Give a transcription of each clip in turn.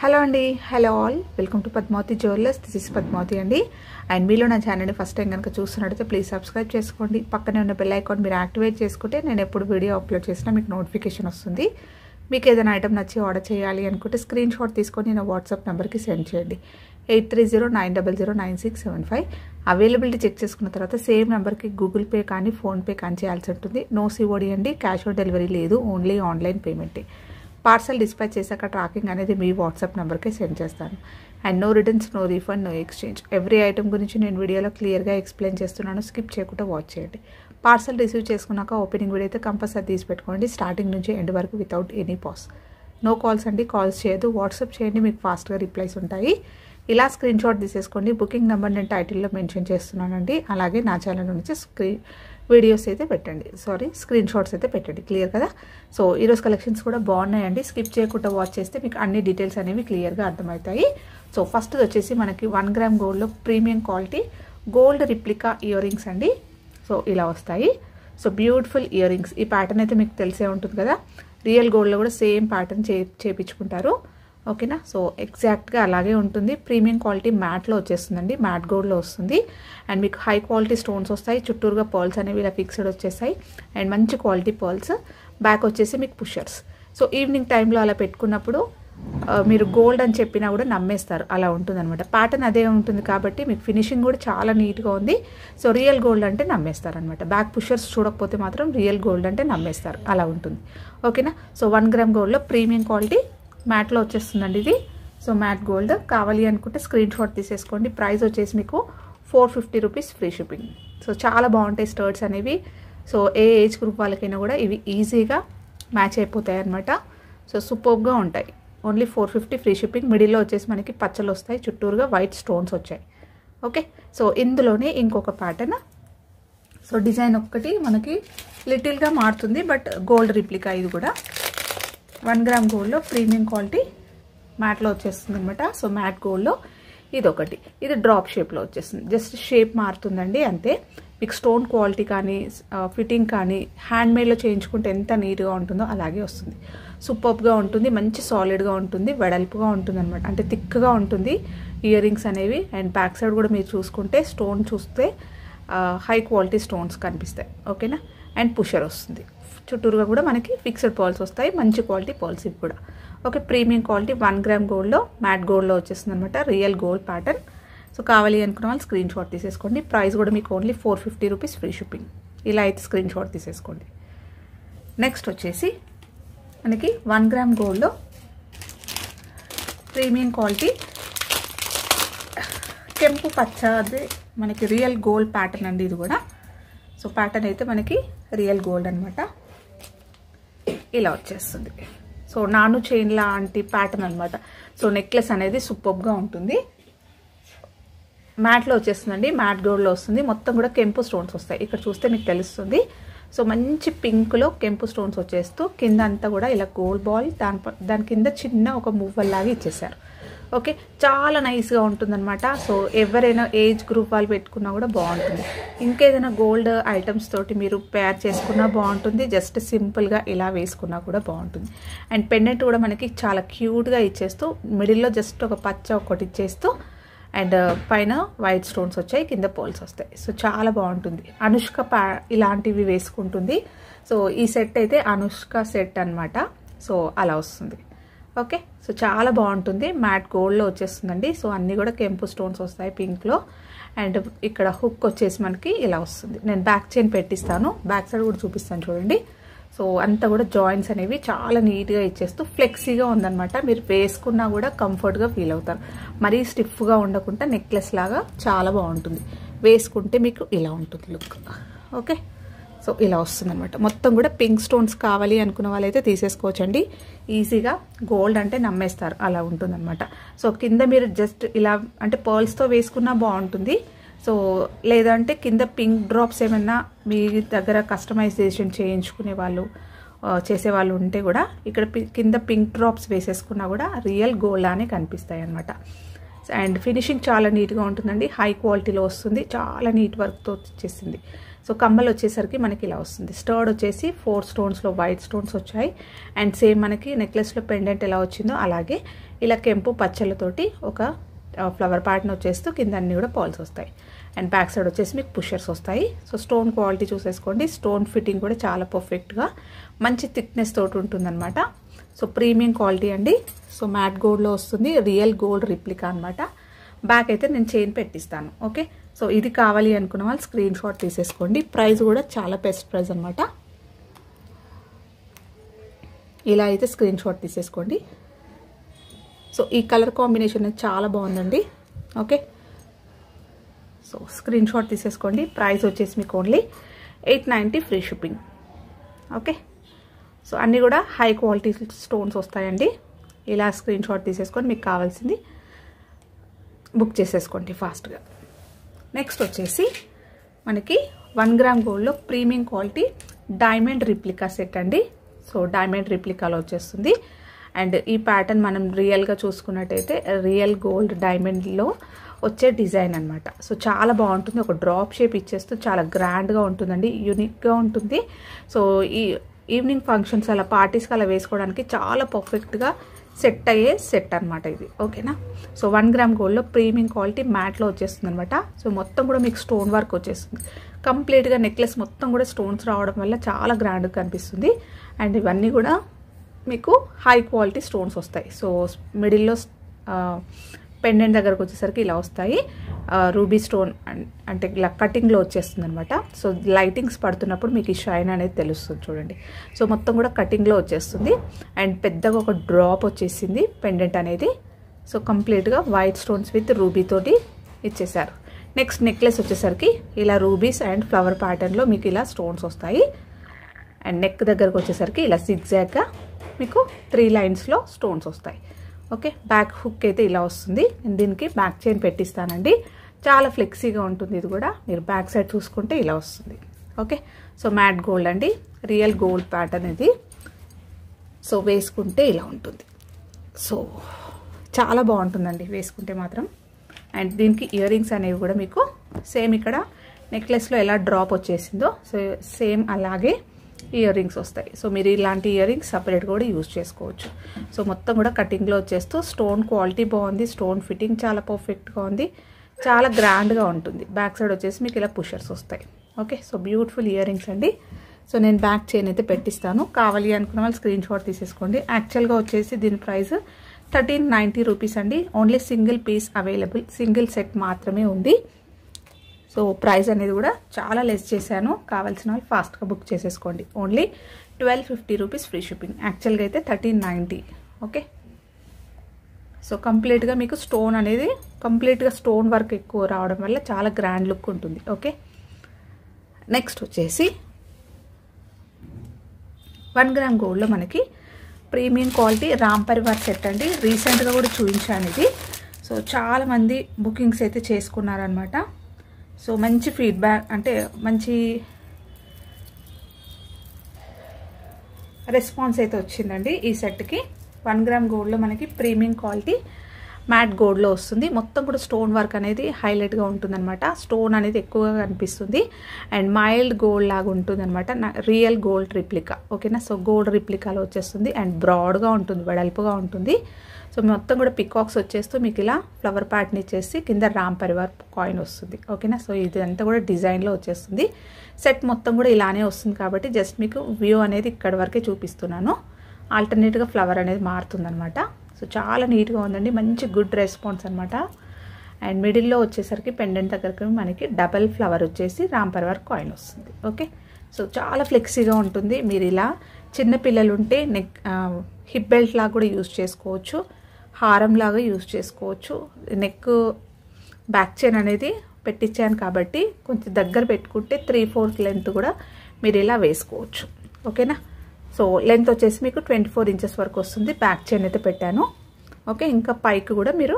Hello అండి, hello all, welcome to Padmavathi jewellers. This is Padmavathi అండి. And మీలో నా ఛానల్ని ఫస్ట్ టైం కనుక చూస్తున్నట్టయితే ప్లీజ్ సబ్స్క్రైబ్ చేసుకోండి. పక్కనే ఉన్న బెల్ ఐకాన్ మీరు యాక్టివేట్ చేసుకుంటే నేను ఎప్పుడు వీడియో అప్లోడ్ చేసినా మీకు నోటిఫికేషన్ వస్తుంది. మీకు ఏదైనా ఐటమ్ నచ్చి ఆర్డర్ చేయాలి అనుకుంటే స్క్రీన్ షాట్ తీసుకొని నా వాట్సాప్ నెంబర్కి సెండ్ చేయండి. 8309009675. అవైలబిలిటీ చెక్ చేసుకున్న తర్వాత సేమ్ నెంబర్కి గూగుల్ పే కానీ ఫోన్పే కానీ చేయాల్సి ఉంటుంది. నో సిఓడి అండి, క్యాష్ ఆన్ డెలివరీ లేదు, ఓన్లీ ఆన్లైన్ పేమెంటే. పార్సల్ డిస్పాచ్ చేశాక ట్రాకింగ్ అనేది మీ వాట్సాప్ నెంబర్కే సెండ్ చేస్తాను. And no returns, no refund, no exchange. Every item గురించి నేను వీడియోలో క్లియర్గా ఎక్స్ప్లెయిన్ చేస్తున్నాను, స్కిప్ చేయకుండా వాచ్ చేయండి. పార్సల్ రిసీవ్ చేసుకున్నాక ఓపెనింగ్ వీడియో అయితే కంపల్సరీ తీసి పెట్టుకోండి, స్టార్టింగ్ నుంచి ఎండ్ వరకు without any pause. No calls అండి, కాల్స్ చేయదు, వాట్సాప్ చేయండి, మీకు ఫాస్ట్గా రిప్లైస్ ఉంటాయి. ఇలా స్క్రీన్ షాట్ తీసేసుకోండి. బుకింగ్ నెంబర్ నేను టైటిల్లో మెన్షన్ చేస్తున్నానండి. అలాగే నా ఛానల్ నుంచి వీడియోస్ అయితే పెట్టండి, స్క్రీన్ షాట్స్ అయితే పెట్టండి. క్లియర్ కదా? సో ఈరోజు కలెక్షన్స్ కూడా బాగున్నాయండి. స్కిప్ చేయకుండా వాచ్ చేస్తే మీకు అన్ని డీటెయిల్స్ అనేవి క్లియర్గా అర్థమవుతాయి. సో ఫస్ట్ వచ్చేసి మనకి 1 గ్రామ్ గోల్డ్లో premium quality gold replica ear rings అండి. సో ఇలా వస్తాయి. So beautiful ear rings. ఈ ప్యాటర్న్ అయితే మీకు తెలిసే ఉంటుంది కదా. రియల్ గోల్డ్లో కూడా సేమ్ ప్యాటర్న్ చేయించుకుంటారు. ఓకేనా? సో ఎగ్జాక్ట్గా అలాగే ఉంటుంది. ప్రీమియం క్వాలిటీ మ్యాట్లో వచ్చేస్తుందండి, మ్యాట్ గోల్డ్లో వస్తుంది. అండ్ మీకు హై క్వాలిటీ స్టోన్స్ వస్తాయి, చుట్టూరుగా పర్ల్స్ అనేవి ఇలా ఫిక్స్డ్ వచ్చేసాయి. అండ్ మంచి క్వాలిటీ పర్ల్స్. బ్యాక్ వచ్చేసి మీకు పుషర్స్. సో ఈవినింగ్ టైంలో అలా పెట్టుకున్నప్పుడు మీరు గోల్డ్ అని చెప్పినా కూడా నమ్మేస్తారు, అలా ఉంటుంది అనమాట. ప్యాటర్న్ అదే ఉంటుంది కాబట్టి మీకు ఫినిషింగ్ కూడా చాలా నీట్గా ఉంది. సో రియల్ గోల్డ్ అంటే నమ్మేస్తారు అనమాట. బ్యాక్ పుషర్స్ చూడకపోతే మాత్రం రియల్ గోల్డ్ అంటే నమ్మేస్తారు, అలా ఉంటుంది. ఓకేనా? సో 1 గ్రామ్ గోల్డ్లో ప్రీమియం క్వాలిటీ మ్యాట్లో వచ్చేస్తుందండి ఇది. సో మ్యాట్ గోల్డ్ కావాలి అనుకుంటే స్క్రీన్ షాట్ తీసేసుకోండి. ప్రైస్ వచ్చేసి మీకు 450 రూపీస్, ఫ్రీ షిప్పింగ్. సో చాలా బాగుంటాయి స్టర్ట్స్ అనేవి. సో ఏ ఏజ్ గ్రూప్ వాళ్ళకైనా కూడా ఇవి ఈజీగా మ్యాచ్ అయిపోతాయి అనమాట. సో సూపర్గా ఉంటాయి. Only 450, free shipping. మిడిల్లో వచ్చేసి మనకి పచ్చలు వస్తాయి, చుట్టూరుగా వైట్ స్టోన్స్ వచ్చాయి. ఓకే. సో ఇందులోనే ఇంకొక ప్యాటర్న్. సో డిజైన్ ఒక్కటి మనకి లిటిల్గా మారుతుంది, బట్ గోల్డ్ రిప్లికా ఇది కూడా. 1 గ్రామ్ గోల్డ్లో ప్రీమియం క్వాలిటీ మ్యాట్లో వచ్చేస్తుంది అనమాట. సో మ్యాట్ గోల్డ్లో ఇదొకటి. ఇది డ్రాప్ షేప్లో వచ్చేస్తుంది, జస్ట్ షేప్ మారుతుందండి అంతే. మీకు స్టోన్ క్వాలిటీ కానీ ఫిట్టింగ్ కానీ హ్యాండ్మేడ్లో చేయించుకుంటే ఎంత నీట్గా ఉంటుందో అలాగే వస్తుంది. సూపర్గా ఉంటుంది, మంచి సాలిడ్గా ఉంటుంది, వెడల్పుగా ఉంటుంది అనమాట. అంటే థిక్గా ఉంటుంది ఇయర్ రింగ్స్ అనేవి. అండ్ బ్యాక్ సైడ్ కూడా మీరు చూసుకుంటే స్టోన్ చూస్తే హై క్వాలిటీ స్టోన్స్ కనిపిస్తాయి. ఓకేనా? అండ్ పుషర్ వస్తుంది, చుట్టూరుగా కూడా మనకి ఫిక్స్డ్ పర్ల్స్ వస్తాయి, మంచి క్వాలిటీ పర్ల్స్ ఇవి కూడా. ఓకే. ప్రీమియం క్వాలిటీ 1 గ్రామ్ గోల్డ్లో మ్యాట్ గోల్డ్లో వచ్చేస్తుంది అనమాట, రియల్ గోల్డ్ ప్యాటర్న్. సో కావాలి అనుకున్న వాళ్ళు స్క్రీన్ షాట్ తీసేసుకోండి. ప్రైస్ కూడా మీకు ఓన్లీ 450 రూపీస్, ఫ్రీ షిప్పింగ్. ఇలా అయితే స్క్రీన్ షాట్ తీసేసుకోండి. నెక్స్ట్ వచ్చేసి మనకి 1 గ్రామ్ గోల్డ్లో ప్రీమియం క్వాలిటీ కెంపు పచ్చ, అదే మనకి రియల్ గోల్డ్ ప్యాటర్న్ అండి ఇది కూడా. సో ప్యాటర్న్ అయితే మనకి రియల్ గోల్డ్ అనమాట, ఇలా వచ్చేస్తుంది. సో నాను చైన్ లాంటి ప్యాటర్న్ అనమాట. సో నెక్లెస్ అనేది సూపర్గా ఉంటుంది. మ్యాట్లో వచ్చేస్తుందండి, మ్యాట్ గోల్డ్లో వస్తుంది. మొత్తం కూడా కెంపు స్టోన్స్ వస్తాయి, ఇక్కడ చూస్తే మీకు తెలుస్తుంది. సో మంచి పింక్లో కెంపు స్టోన్స్ వచ్చేస్తూ కింద అంతా కూడా ఇలా గోల్డ్ బాల్, దాని కింద చిన్న ఒక మువ్వల్లాగా ఇచ్చేసారు. ఓకే. చాలా నైస్గా ఉంటుందన్నమాట. సో ఎవరైనా ఏజ్ గ్రూప్ వాళ్ళు పెట్టుకున్నా కూడా బాగుంటుంది. ఇంకేదైనా గోల్డ్ ఐటమ్స్ తోటి మీరు పేర్ చేసుకున్నా బాగుంటుంది, జస్ట్ సింపుల్గా ఇలా వేసుకున్నా కూడా బాగుంటుంది. అండ్ పెండెంట్ కూడా మనకి చాలా క్యూట్గా ఇచ్చేస్తూ మిడిల్లో జస్ట్ ఒక పచ్చ ఒకటి ఇచ్చేస్తూ అండ్ పైన వైట్ స్టోన్స్ వచ్చాయి, కింద పోల్స్ వస్తాయి. సో చాలా బాగుంటుంది. అనుష్క ఇలాంటివి వేసుకుంటుంది. సో ఈ సెట్ అయితే అనుష్క సెట్ అనమాట. సో అలా వస్తుంది. ఓకే. సో చాలా బాగుంటుంది. మ్యాట్ గోల్డ్లో వచ్చేస్తుందండి. సో అన్నీ కూడా కెంపు స్టోన్స్ వస్తాయి పింక్లో. అండ్ ఇక్కడ హుక్ వచ్చేసి మనకి ఇలా వస్తుంది. నేను బ్యాక్ చైన్ పెట్టిస్తాను, బ్యాక్ సైడ్ కూడా చూపిస్తాను చూడండి. సో అంతా కూడా జాయింట్స్ అనేవి చాలా నీట్గా ఇచ్చేస్తూ ఫ్లెక్సీగా ఉందన్నమాట. మీరు వేసుకున్నా కూడా కంఫర్ట్గా ఫీల్ అవుతారు. మరీ స్టిఫ్గా ఉండకుండా నెక్లెస్ లాగా చాలా బాగుంటుంది. వేసుకుంటే మీకు ఇలా ఉంటుంది లుక్. ఓకే. సో ఇలా వస్తుంది అనమాట. మొత్తం కూడా పింక్ స్టోన్స్ కావాలి అనుకున్న వాళ్ళైతే తీసేసుకోవచ్చండి. ఈజీగా గోల్డ్ అంటే నమ్మేస్తారు, అలా ఉంటుంది అనమాట. సో కింద మీరు జస్ట్ ఇలా అంటే పర్ల్స్తో వేసుకున్నా బాగుంటుంది. సో లేదంటే కింద పింక్ డ్రాప్స్ ఏమైనా మీ దగ్గర కస్టమైజేషన్ చేయించుకునే వాళ్ళు చేసేవాళ్ళు ఉంటే కూడా ఇక్కడ కింద పింక్ డ్రాప్స్ వేసేసుకున్నా కూడా రియల్ గోల్డ్ లానే కనిపిస్తాయి అనమాట. సో అండ్ ఫినిషింగ్ చాలా నీట్గా ఉంటుందండి, హై క్వాలిటీలో వస్తుంది, చాలా నీట్ వర్క్తో వచ్చేసింది. సో కమ్మలు వచ్చేసరికి మనకి ఇలా వస్తుంది. స్టర్డ్ వచ్చేసి 4 స్టోన్స్లో వైట్ స్టోన్స్ వచ్చాయి. అండ్ సేమ్ మనకి నెక్లెస్లో పెండెంట్ ఎలా వచ్చిందో అలాగే ఇలా కెంపు పచ్చలతోటి ఒక ఫ్లవర్ ప్యాటర్న్ వచ్చేస్తూ కింద అన్నీ కూడా పాల్స్ వస్తాయి. అండ్ బ్యాక్ సైడ్ వచ్చేసి మీకు పుషర్స్ వస్తాయి. సో స్టోన్ క్వాలిటీ చూసేసుకోండి, స్టోన్ ఫిట్టింగ్ కూడా చాలా పర్ఫెక్ట్గా మంచి థిక్నెస్ తోటి ఉంటుందన్నమాట. సో ప్రీమియం క్వాలిటీ అండి. సో మ్యాట్ గోల్డ్లో వస్తుంది, రియల్ గోల్డ్ రిప్లికా అనమాట. బ్యాక్ అయితే నేను చైన్ పెట్టిస్తాను. ఓకే, సో ఇది కావాలి అనుకున్న వాళ్ళు స్క్రీన్ షాట్ తీసేసుకోండి. ప్రైస్ కూడా చాలా బెస్ట్ ప్రైస్ అనమాట. ఇలా అయితే స్క్రీన్ షాట్ తీసేసుకోండి. సో ఈ కలర్ కాంబినేషన్ చాలా బాగుందండి. ఓకే, సో స్క్రీన్ షాట్ తీసేసుకోండి. ప్రైస్ వచ్చేసి మీకు only 890 free shipping. Okay, so అన్నీ కూడా హై క్వాలిటీ స్టోన్స్ వస్తాయండి. ఇలా స్క్రీన్ షాట్ తీసేసుకొని మీకు కావాల్సింది బుక్ చేసేసుకోండి ఫాస్ట్గా. నెక్స్ట్ వచ్చేసి మనకి 1 గ్రామ్ గోల్డ్లో premium quality diamond replica set అండి. సో డైమండ్ రిప్లికాలో వచ్చేస్తుంది. అండ్ ఈ ప్యాటర్న్ మనం రియల్గా చూసుకున్నట్టయితే రియల్ గోల్డ్ డైమండ్లో వచ్చే డిజైన్ అనమాట. సో చాలా బాగుంటుంది, ఒక డ్రాప్ షేప్ ఇచ్చేస్తూ చాలా గ్రాండ్గా ఉంటుందండి, యూనిక్గా ఉంటుంది. సో ఈ ఈవినింగ్ ఫంక్షన్స్ అలా పార్టీస్కి అలా వేసుకోవడానికి చాలా పర్ఫెక్ట్గా సెట్ అయ్యే సెట్ అనమాట ఇది. ఓకేనా, సో 1 గ్రామ్ గోల్డ్లో ప్రీమియం క్వాలిటీ మ్యాట్లో వచ్చేస్తుంది అనమాట. సో మొత్తం కూడా మీకు స్టోన్ వర్క్ వచ్చేస్తుంది కంప్లీట్గా. నెక్లెస్ మొత్తం కూడా స్టోన్స్ రావడం వల్ల చాలా గ్రాండ్గా కనిపిస్తుంది. అండ్ ఇవన్నీ కూడా మీకు హై క్వాలిటీ స్టోన్స్ వస్తాయి. సో మిడిల్లో పెండెంట్ దగ్గరకు వచ్చేసరికి ఇలా వస్తాయి. రూబీ స్టోన్ అంటే ఇలా కటింగ్లో వచ్చేస్తుంది అనమాట. సో లైటింగ్స్ పడుతున్నప్పుడు మీకు ఈ షైన్ అనేది తెలుస్తుంది చూడండి. సో మొత్తం కూడా కటింగ్లో వచ్చేస్తుంది. అండ్ పెద్దగా ఒక డ్రాప్ వచ్చేసింది పెండెంట్ అనేది. సో కంప్లీట్గా వైట్ స్టోన్స్ విత్ రూబీ తోటి ఇచ్చేసారు. నెక్స్ట్ నెక్లెస్ వచ్చేసరికి ఇలా రూబీస్ అండ్ ఫ్లవర్ ప్యాటర్న్లో మీకు ఇలా స్టోన్స్ వస్తాయి. అండ్ నెక్ దగ్గరకు వచ్చేసరికి ఇలా సిగ్జాగ్గా మీకు 3 లైన్స్లో స్టోన్స్ వస్తాయి. ఓకే, బ్యాక్ హుక్ అయితే ఇలా వస్తుంది. నేను దీనికి బ్యాక్ చైన్ పెట్టిస్తానండి, చాలా ఫ్లెక్సీగా ఉంటుంది. ఇది కూడా మీరు బ్యాక్ సైడ్ చూసుకుంటే ఇలా వస్తుంది. ఓకే, సో మ్యాట్ గోల్డ్ అండి, రియల్ గోల్డ్ ప్యాటర్న్ ఇది. సో వేసుకుంటే ఇలా ఉంటుంది. సో చాలా బాగుంటుందండి వేసుకుంటే మాత్రం. అండ్ దీనికి ఇయర్ రింగ్స్ అనేవి కూడా మీకు సేమ్ ఇక్కడ నెక్లెస్లో ఎలా డ్రాప్ వచ్చేసిందో సో సేమ్ అలాగే ఇయర్ రింగ్స్ వస్తాయి. సో మీరు ఇలాంటి ఇయర్ రింగ్స్ సపరేట్గా కూడా యూజ్ చేసుకోవచ్చు. సో మొత్తం కూడా కటింగ్లో వచ్చేస్తూ స్టోన్ క్వాలిటీ బాగుంది, స్టోన్ ఫిట్టింగ్ చాలా పర్ఫెక్ట్గా ఉంది, చాలా గ్రాండ్గా ఉంటుంది. బ్యాక్ సైడ్ వచ్చేసి మీకు ఇలా పుషర్స్ వస్తాయి. Okay, so beautiful ear rings అండి. సో నేను బ్యాక్ చైన్ అయితే పెట్టిస్తాను, కావాలి అనుకున్న వాళ్ళు స్క్రీన్ షాట్ తీసేసుకోండి. యాక్చువల్గా వచ్చేసి దీని ప్రైస్ 1390 రూపీస్ అండి. Only single piece available, single set మాత్రమే ఉంది. సో ప్రైస్ అనేది కూడా చాలా లెస్ చేశాను, కావాల్సిన వాళ్ళు ఫాస్ట్గా బుక్ చేసేసుకోండి. Only 1250 rupees free shipping. యాక్చువల్గా అయితే 1390. ఓకే, సో కంప్లీట్గా మీకు స్టోన్ అనేది కంప్లీట్గా స్టోన్ వర్క్ ఎక్కువ రావడం వల్ల చాలా గ్రాండ్ లుక్ ఉంటుంది. ఓకే, నెక్స్ట్ వచ్చేసి 1 గ్రామ్ గోల్డ్లో మనకి premium quality Ram Parivar set అండి. రీసెంట్గా కూడా చూపించాను ఇది. సో చాలామంది బుకింగ్స్ అయితే చేసుకున్నారనమాట. సో మంచి ఫీడ్బ్యాక్ అంటే మంచి రెస్పాన్స్ అయితే వచ్చిందండి ఈ సెట్కి. 1 గ్రామ్ గోల్డ్లో మనకి ప్రీమియం క్వాలిటీ మ్యాట్ గోల్డ్లో వస్తుంది. మొత్తం కూడా స్టోన్ వర్క్ అనేది హైలైట్గా ఉంటుందన్నమాట. స్టోన్ అనేది ఎక్కువగా కనిపిస్తుంది అండ్ మైల్డ్ గోల్డ్ లాగా ఉంటుందన్నమాట. Real gold replica. ఓకేనా, సో గోల్డ్ రిప్లికాలో వచ్చేస్తుంది అండ్ బ్రాడ్గా ఉంటుంది, వెడల్పుగా ఉంటుంది. సో మొత్తం కూడా పికాక్స్ వచ్చేస్తూ మీకు ఇలా ఫ్లవర్ ప్యాటర్న్ ఇచ్చేసి కింద రామ్ పరివార్ కాయిన్ వస్తుంది. ఓకేనా, సో ఇదంతా కూడా డిజైన్లో వచ్చేస్తుంది. సెట్ మొత్తం కూడా ఇలానే వస్తుంది కాబట్టి జస్ట్ మీకు వ్యూ అనేది ఇక్కడ వరకే చూపిస్తున్నాను. ఆల్టర్నేట్గా ఫ్లవర్ అనేది మారుతుందనమాట. సో చాలా నీట్గా ఉందండి, మంచి గుడ్ రెస్పాన్స్ అనమాట. అండ్ మిడిల్లో వచ్చేసరికి పెండెంట్ దగ్గరికి మనకి డబల్ ఫ్లవర్ వచ్చేసి రామ్ పరివార్ కాయిన్ వస్తుంది. ఓకే, సో చాలా ఫ్లెక్సీగా ఉంటుంది. మీరు ఇలా చిన్న పిల్లలు ఉంటే నెక్ హిప్ బెల్ట్ లాగా కూడా యూజ్ చేసుకోవచ్చు, హారం లాగా యూజ్ చేసుకోవచ్చు. నెక్ బ్యాక్ చైన్ అనేది పెట్టించాను కాబట్టి కొంచెం దగ్గర పెట్టుకుంటే 3/4 లెంత్ కూడా మీరు ఇలా వేసుకోవచ్చు. ఓకేనా, సో లెంత్ వచ్చేసి మీకు 24 ఇంచెస్ వరకు వస్తుంది. బ్యాక్ చైన్ అయితే పెట్టాను. ఓకే, ఇంకా పైకి కూడా మీరు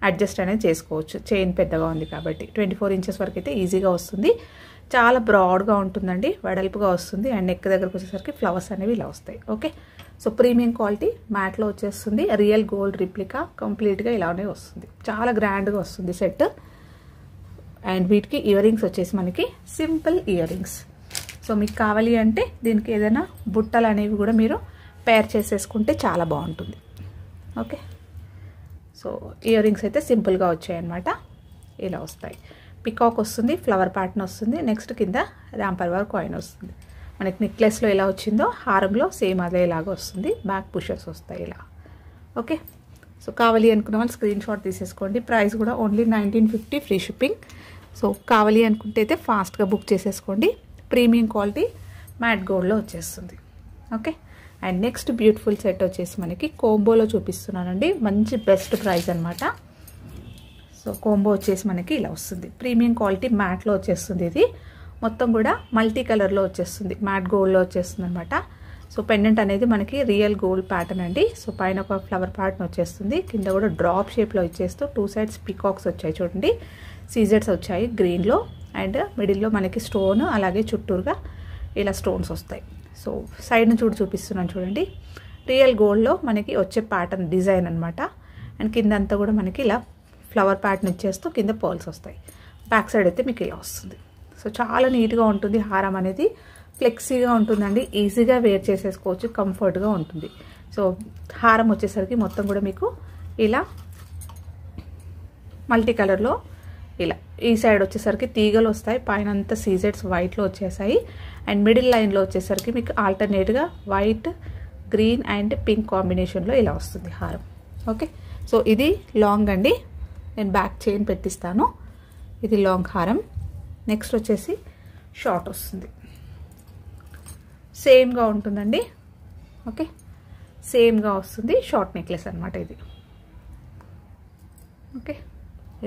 అడ్జస్ట్ అనేది చేసుకోవచ్చు, చైన్ పెద్దగా ఉంది కాబట్టి 24 ఇంచెస్ వరకు అయితే ఈజీగా వస్తుంది. చాలా బ్రాడ్గా ఉంటుందండి, వెడల్పుగా వస్తుంది. అండ్ నెక్ దగ్గరకు వచ్చేసరికి ఫ్లవర్స్ అనేవి ఇలా వస్తాయి. ఓకే, సో ప్రీమియం క్వాలిటీ మ్యాట్లో వచ్చేస్తుంది, రియల్ గోల్డ్ రిప్లికా కంప్లీట్గా ఇలానే వస్తుంది, చాలా గ్రాండ్గా వస్తుంది సెట్. అండ్ వీటికి ఇయర్ రింగ్స్ వచ్చేసి మనకి సింపుల్ ఇయర్ రింగ్స్. సో మీకు కావాలి అంటే దీనికి ఏదైనా బుట్టలు అనేవి కూడా మీరు పేర్ చేసేసుకుంటే చాలా బాగుంటుంది. ఓకే, సో ఇయర్ రింగ్స్ అయితే సింపుల్గా వచ్చాయన్నమాట, ఇలా వస్తాయి. పికాక్ వస్తుంది, ఫ్లవర్ ప్యాటర్న్ వస్తుంది, నెక్స్ట్ కింద ర్యాంపర్ వర్క్ కాయిన్ వస్తుంది. మనకి నెక్లెస్లో ఎలా వచ్చిందో హారంలో సేమ్ అదేలాగా వస్తుంది, బ్యాక్ పుషర్స్ వస్తాయి ఇలా. ఓకే, సో కావాలి అనుకున్న వాళ్ళు స్క్రీన్ షాట్ తీసేసుకోండి. ప్రైస్ కూడా ఓన్లీ 1950 ఫ్రీ షిప్పింగ్. సో కావాలి అనుకుంటే అయితే ఫాస్ట్గా బుక్ చేసేసుకోండి. ప్రీమియం క్వాలిటీ మ్యాట్ గోల్డ్లో వచ్చేస్తుంది. Okay, and next beautiful set వచ్చేసి మనకి కోంబోలో చూపిస్తున్నానండి, మంచి బెస్ట్ ప్రైస్ అనమాట. సో కోంబో వచ్చేసి మనకి ఇలా వస్తుంది, ప్రీమియం క్వాలిటీ మ్యాట్లో వచ్చేస్తుంది. ఇది మొత్తం కూడా మల్టీ కలర్లో వచ్చేస్తుంది, మ్యాట్ గోల్డ్లో వచ్చేస్తుంది అనమాట. సో పెండెంట్ అనేది మనకి రియల్ గోల్డ్ ప్యాటర్న్ అండి. సో పైన ఒక ఫ్లవర్ ప్యాటర్న్ వచ్చేస్తుంది, కింద కూడా డ్రాప్ షేప్లో ఇచ్చేస్తూ 2 సైడ్స్ పీకాక్స్ వచ్చాయి చూడండి, సీజెడ్స్ వచ్చాయి గ్రీన్లో, అండ్ మిడిల్లో మనకి స్టోన్, అలాగే చుట్టూరుగా ఇలా స్టోన్స్ వస్తాయి. సో సైడ్ నుంచి చూపిస్తున్నాను చూడండి, రియల్ గోల్డ్లో మనకి వచ్చే ప్యాటర్న్ డిజైన్ అనమాట. అండ్ కింద అంతా కూడా మనకి ఇలా ఫ్లవర్ ప్యాటర్న్ ఇచ్చేస్తూ కింద పర్ల్స్ వస్తాయి. బ్యాక్ సైడ్ అయితే మీకు ఇలా వస్తుంది. సో చాలా నీట్గా ఉంటుంది, హారం అనేది ఫ్లెక్సీగా ఉంటుందండి, ఈజీగా వేర్ చేసేసుకోవచ్చు, కంఫర్ట్గా ఉంటుంది. సో హారం వచ్చేసరికి మొత్తం కూడా మీకు ఇలా మల్టీ కలర్లో ఇలా, ఈ సైడ్ వచ్చేసరికి తీగలు వస్తాయి, పైన అంతా సీజెడ్స్ వైట్లో వచ్చేసాయి. అండ్ మిడిల్ లైన్లో వచ్చేసరికి మీకు ఆల్టర్నేట్గా వైట్, గ్రీన్ అండ్ పింక్ కాంబినేషన్లో ఇలా వస్తుంది హారం. ఓకే, సో ఇది లాంగ్ అండి, నేను బ్యాక్ చైన్ పెట్టిస్తాను. ఇది లాంగ్ హారం. నెక్స్ట్ వచ్చేసి షార్ట్ వస్తుంది, సేమ్గా ఉంటుందండి. ఓకే, సేమ్గా వస్తుంది, షార్ట్ నెక్లెస్ అనమాట ఇది. ఓకే,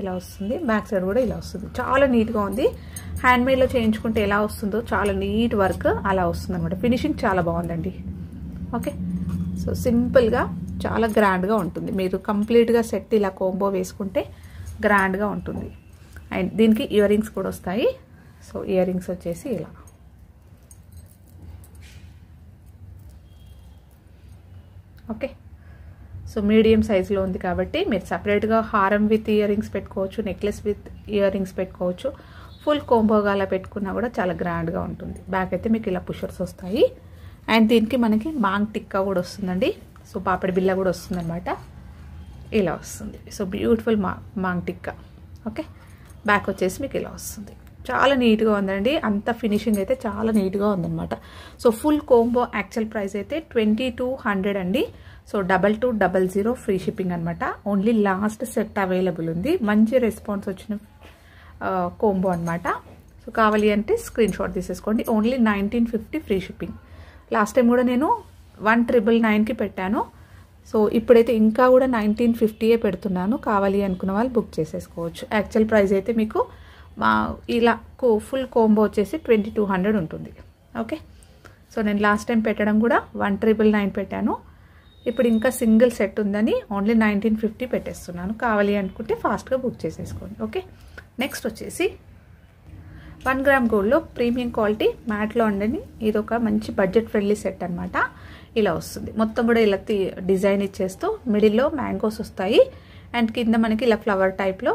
ఇలా వస్తుంది, బ్యాక్ సైడ్ కూడా ఇలా వస్తుంది, చాలా నీట్గా ఉంది. హ్యాండ్మేడ్లో చేయించుకుంటే ఎలా వస్తుందో చాలా నీట్ వర్క్ అలా వస్తుంది అనమాట, ఫినిషింగ్ చాలా బాగుందండి. ఓకే, సో సింపుల్గా చాలా గ్రాండ్గా ఉంటుంది. మీరు కంప్లీట్గా సెట్ ఇలా కోంబో వేసుకుంటే గ్రాండ్గా ఉంటుంది. అండ్ దీనికి ఇయర్ రింగ్స్ కూడా వస్తాయి. సో ఇయర్ రింగ్స్ వచ్చేసి ఇలా, ఓకే, సో మీడియం సైజులో ఉంది కాబట్టి మీరు సపరేట్గా హారం విత్ ఇయర్ రింగ్స్ పెట్టుకోవచ్చు, నెక్లెస్ విత్ ఇయర్ రింగ్స్ పెట్టుకోవచ్చు, ఫుల్ కోంబోగా అలా పెట్టుకున్నా కూడా చాలా గ్రాండ్గా ఉంటుంది. బ్యాక్ అయితే మీకు ఇలా పుషర్స్ వస్తాయి. అండ్ దీనికి మనకి మాంగ్ టిక్కా కూడా వస్తుందండి. సో పాపడి బిల్ల కూడా వస్తుంది అనమాట, ఇలా వస్తుంది. So beautiful maang tikka. Okay, back వచ్చేసి మీకు ఇలా వస్తుంది, చాలా నీట్గా ఉందండి, అంత ఫినిషింగ్ అయితే చాలా నీట్గా ఉందన్నమాట. So full combo actual price అయితే 2200 అండి. సో 2200 ఫ్రీ షిప్పింగ్ అనమాట. ఓన్లీ లాస్ట్ సెట్ అవైలబుల్ ఉంది, మంచి రెస్పాన్స్ వచ్చిన కోంబో అనమాట. సో కావాలి అంటే స్క్రీన్ షాట్ తీసేసుకోండి. Only 1950 free shipping. Last time కూడా నేను 1999కి పెట్టాను. సో ఇప్పుడైతే ఇంకా కూడా 1950 పెడుతున్నాను, కావాలి అనుకున్న వాళ్ళు బుక్ చేసేసుకోవచ్చు. యాక్చువల్ ప్రైస్ అయితే మీకు ఇలా ఫుల్ కోంబో వచ్చేసి 2200 ఉంటుంది. ఓకే, సో నేను లాస్ట్ టైం పెట్టడం కూడా 1999 పెట్టాను, ఇప్పుడు ఇంకా సింగిల్ సెట్ ఉందని ఓన్లీ 1950 పెట్టేస్తున్నాను. కావాలి అనుకుంటే ఫాస్ట్గా బుక్ చేసేసుకోండి. ఓకే, నెక్స్ట్ వచ్చేసి 1 గ్రామ్ గోల్డ్లో ప్రీమియం క్వాలిటీ మ్యాట్లో ఉండని ఇది ఒక మంచి బడ్జెట్ ఫ్రెండ్లీ సెట్ అనమాట. ఇలా వస్తుంది, మొత్తం కూడా ఇలా డిజైన్ ఇచ్చేస్తూ మిడిల్లో మ్యాంగోస్ వస్తాయి, అండ్ కింద మనకి ఇలా ఫ్లవర్ టైప్లో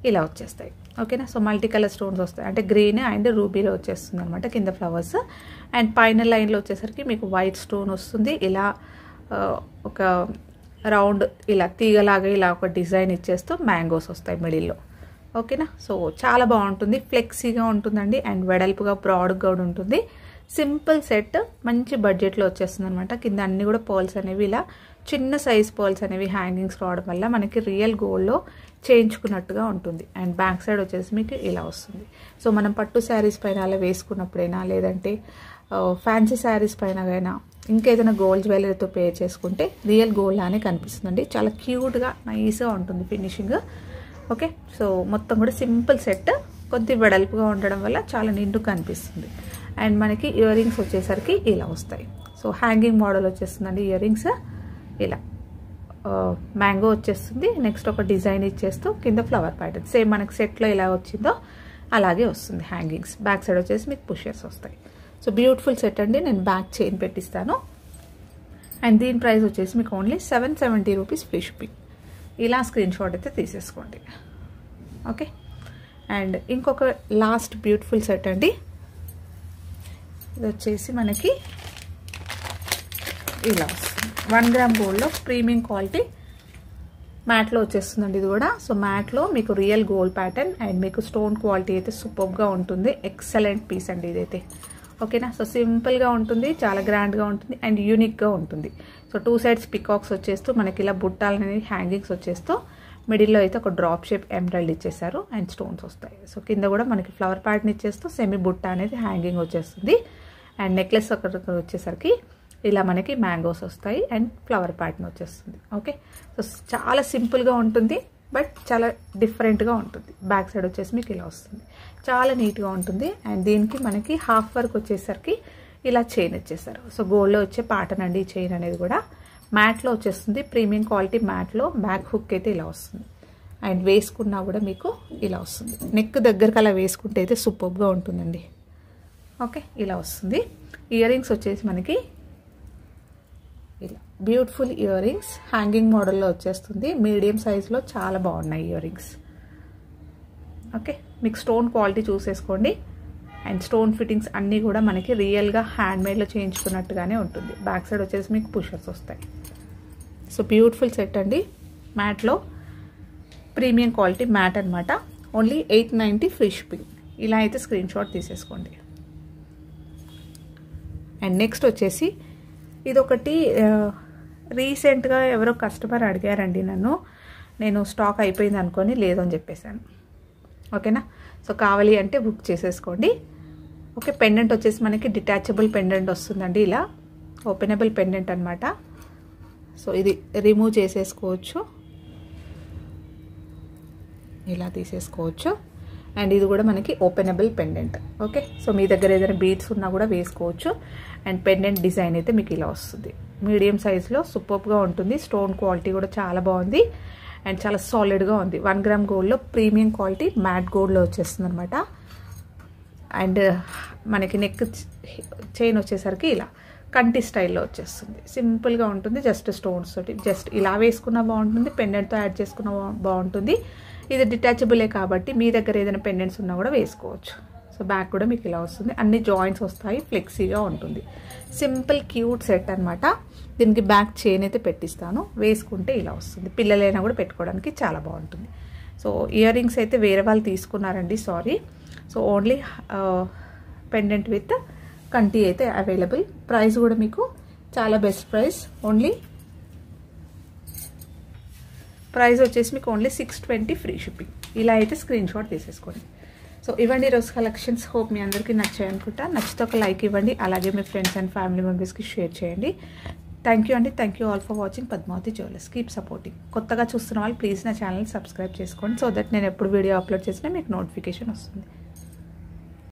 ఇలా వచ్చేస్తాయి. ఓకేనా, సో మల్టీ కలర్ స్టోన్స్ వస్తాయి, అంటే గ్రీన్ అండ్ రూబీలో వచ్చేస్తుంది అనమాట కింద ఫ్లవర్స్. అండ్ పైన లైన్లో వచ్చేసరికి మీకు వైట్ స్టోన్ వస్తుంది, ఇలా ఒక రౌండ్ ఇలా తీగలాగా ఇలా ఒక డిజైన్ ఇచ్చేస్తూ మ్యాంగోస్ వస్తాయి మిడిల్లో. ఓకేనా, సో చాలా బాగుంటుంది, ఫ్లెక్సీగా ఉంటుందండి, అండ్ వెడల్పుగా బ్రాడ్గా కూడా ఉంటుంది. సింపుల్ సెట్ మంచి బడ్జెట్లో వచ్చేస్తుంది అనమాట. కింద అన్ని కూడా పర్ల్స్ అనేవి ఇలా చిన్న సైజ్ పర్ల్స్ అనేవి హ్యాంగింగ్స్ రావడం వల్ల మనకి రియల్ గోల్డ్లో చేయించుకున్నట్టుగా ఉంటుంది. అండ్ బ్యాక్ సైడ్ వచ్చేసి మీకు ఇలా వస్తుంది. సో మనం పట్టు శారీస్ పైన అలా వేసుకున్నప్పుడైనా, లేదంటే ఫ్యాన్సీ శారీస్ పైన అయినా, ఇంకేదైనా గోల్డ్ జ్యువెలరీతో పేర్ చేసుకుంటే రియల్ గోల్డ్ లానే కనిపిస్తుందండి, చాలా క్యూట్గా నైస్గా ఉంటుంది ఫినిషింగ్. ఓకే, సో మొత్తం కూడా సింపుల్ సెట్, కొద్దిగా వెడల్పుగా ఉండడం వల్ల చాలా నిండుగా కనిపిస్తుంది. అండ్ మనకి ఇయర్ రింగ్స్ వచ్చేసరికి ఇలా వస్తాయి. సో హ్యాంగింగ్ మోడల్ వచ్చేస్తుందండి ఇయర్ రింగ్స్, ఇలా మ్యాంగో వచ్చేస్తుంది, నెక్స్ట్ ఒక డిజైన్ ఇచ్చేస్తూ కింద ఫ్లవర్ ప్యాటర్న్ సేమ్ మనకి సెట్లో ఎలా వచ్చిందో అలాగే వస్తుంది హ్యాంగింగ్స్. బ్యాక్ సైడ్ వచ్చేసి మీకు పుషర్స్ వస్తాయి. సో బ్యూటిఫుల్ సెట్ అండి, నేను బ్యాక్ చైన్ పెట్టిస్తాను. అండ్ దీని ప్రైస్ వచ్చేసి మీకు ఓన్లీ 770 రూపీస్ ఫ్రీ షిప్పింగ్. ఇలా స్క్రీన్ షాట్ అయితే తీసేసుకోండి. ఓకే, అండ్ ఇంకొక లాస్ట్ బ్యూటిఫుల్ సెట్ అండి. ఇది వచ్చేసి మనకి ఇలా వస్తుంది 1 గ్రామ్ గోల్డ్లో ప్రీమియం క్వాలిటీ మ్యాట్లో వచ్చేస్తుందండి ఇది కూడా. సో మ్యాట్లో మీకు రియల్ గోల్డ్ ప్యాటర్న్ అండ్ మీకు స్టోన్ క్వాలిటీ అయితే సూపర్గా ఉంటుంది. ఎక్సలెంట్ పీస్ అండి ఇదైతే. ఓకేనా, సో సింపుల్గా ఉంటుంది, చాలా గ్రాండ్గా ఉంటుంది అండ్ యూనిక్గా ఉంటుంది. సో 2 సైడ్స్ పికాక్స్ వచ్చేస్తూ మనకి ఇలా బుట్టాలు అనేది హ్యాంగింగ్స్ వచ్చేస్తూ మిడిల్లో అయితే ఒక డ్రాప్ షేప్ ఎంబ్రాయిడరీ ఇచ్చేసారు అండ్ స్టోన్స్ వస్తాయి. సో కింద కూడా మనకి ఫ్లవర్ ప్యాటర్న్ ఇచ్చేస్తూ సెమీ బుట్ట అనేది హ్యాంగింగ్ వచ్చేస్తుంది. అండ్ నెక్లెస్ అక్కడ వచ్చేసరికి ఇలా మనకి మ్యాంగోస్ వస్తాయి అండ్ ఫ్లవర్ ప్యాటర్న్ వచ్చేస్తుంది. ఓకే, సో చాలా సింపుల్గా ఉంటుంది బట్ చాలా డిఫరెంట్గా ఉంటుంది. బ్యాక్ సైడ్ వచ్చేసి మీకు ఇలా వస్తుంది, చాలా నీట్గా ఉంటుంది. అండ్ దీనికి మనకి హాఫ్ వర్క్ వచ్చేసరికి ఇలా చైన్ ఇచ్చేసారు. సో గోల్డ్లో వచ్చే ప్యాటర్న్ అండి ఈ చైన్ అనేది కూడా. మ్యాట్లో వచ్చేస్తుంది, ప్రీమియం క్వాలిటీ మ్యాట్లో. బ్యాక్ హుక్ అయితే ఇలా వస్తుంది అండ్ వేసుకున్నా కూడా మీకు ఇలా వస్తుంది. నెక్ దగ్గరకు అలా వేసుకుంటే అయితే సూపర్గా ఉంటుందండి. ఓకే, ఇలా వస్తుంది. ఇయర్ రింగ్స్ వచ్చేసి మనకి ఇలా బ్యూటిఫుల్ ఇయర్ రింగ్స్ హ్యాంగింగ్ మోడల్లో వచ్చేస్తుంది. మీడియం సైజులో చాలా బాగున్నాయి ఇయర్ రింగ్స్. ఓకే, మీకు స్టోన్ క్వాలిటీ చూసేసుకోండి. అండ్ స్టోన్ ఫిట్టింగ్స్ అన్నీ కూడా మనకి రియల్గా హ్యాండ్మేడ్లో చేయించుకున్నట్టుగానే ఉంటుంది. బ్యాక్ సైడ్ వచ్చేసి మీకు పుషర్స్ వస్తాయి. సో బ్యూటిఫుల్ సెట్ అండి, మ్యాట్లో ప్రీమియం క్వాలిటీ మ్యాట్ అనమాట. Only 890 free shipping. ఇలా అయితే స్క్రీన్ షాట్ తీసేసుకోండి. అండ్ నెక్స్ట్ వచ్చేసి ఇదొకటి రీసెంట్గా ఎవరో కస్టమర్ అడిగారండి నన్ను. నేను స్టాక్ అయిపోయింది అనుకొని లేదని చెప్పేశాను. ఓకేనా, సో కావాలి అంటే బుక్ చేసేసుకోండి. ఓకే, పెండెంట్ వచ్చేసి మనకి డిటాచబుల్ పెండెంట్ వస్తుందండి. ఇలా ఓపెనబుల్ పెండెంట్ అనమాట. సో ఇది రిమూవ్ చేసేసుకోవచ్చు, ఇలా తీసేసుకోవచ్చు. అండ్ ఇది కూడా మనకి ఓపెనబుల్ పెండెంట్. ఓకే, సో మీ దగ్గర ఏదైనా బీడ్స్ ఉన్నా కూడా వేసుకోవచ్చు. అండ్ పెండెంట్ డిజైన్ అయితే మీకు ఇలా వస్తుంది. మీడియం సైజులో సూపర్గా ఉంటుంది. స్టోన్ క్వాలిటీ కూడా చాలా బాగుంది అండ్ చాలా సాలిడ్గా ఉంది. 1 గ్రామ్ గోల్డ్లో ప్రీమియం క్వాలిటీ మ్యాట్ గోల్డ్లో వచ్చేస్తుంది అనమాట. అండ్ మనకి నెక్ చైన్ వచ్చేసరికి ఇలా కంటి స్టైల్లో వచ్చేస్తుంది. సింపుల్గా ఉంటుంది, జస్ట్ స్టోన్స్ తోటి. జస్ట్ ఇలా వేసుకున్నా బాగుంటుంది, పెండెంట్తో యాడ్ చేసుకున్న బాగుంటుంది. ఇది డిటాచబులే కాబట్టి మీ దగ్గర ఏదైనా పెండెంట్స్ ఉన్నా కూడా వేసుకోవచ్చు. సో బ్యాక్ కూడా మీకు ఇలా వస్తుంది, అన్ని జాయింట్స్ వస్తాయి, ఫ్లెక్సీగా ఉంటుంది. సింపుల్ క్యూట్ సెట్ అనమాట. దీనికి బ్యాక్ చైన్ అయితే పెట్టిస్తాను, వేసుకుంటే ఇలా వస్తుంది. పిల్లలైనా కూడా పెట్టుకోవడానికి చాలా బాగుంటుంది. సో ఇయర్ రింగ్స్ అయితే వేరే వాళ్ళు తీసుకున్నారండి, sorry. So only pendant with కంటి అయితే అవైలబుల్. ప్రైస్ కూడా మీకు చాలా బెస్ట్ ప్రైస్. ప్రైస్ వచ్చేసి మీకు ఓన్లీ 620 ఫ్రీ షిప్పింగ్. ఇలా అయితే స్క్రీన్ షాట్ తీసేసుకోండి. సో ఇవ్వండి ఈరోజు కలెక్షన్స్. హోప్ మీ అందరికీ నచ్చాయి అనుకుంటా. నచ్చితే ఒక లైక్ ఇవ్వండి, అలాగే మీ ఫ్రెండ్స్ అండ్ ఫ్యామిలీ మెంబర్స్కి షేర్ చేయండి. థ్యాంక్ యూ అండి. Thank you all for watching Padmavathi jewellers. Keep supporting. కొత్తగా చూస్తున్న వాళ్ళు ప్లీజ్ నా ఛానల్ సబ్స్క్రైబ్ చేసుకోండి, సో దట్ నేను ఎప్పుడు వీడియో అప్లోడ్ చేసినా మీకు నోటిఫికేషన్ వస్తుంది.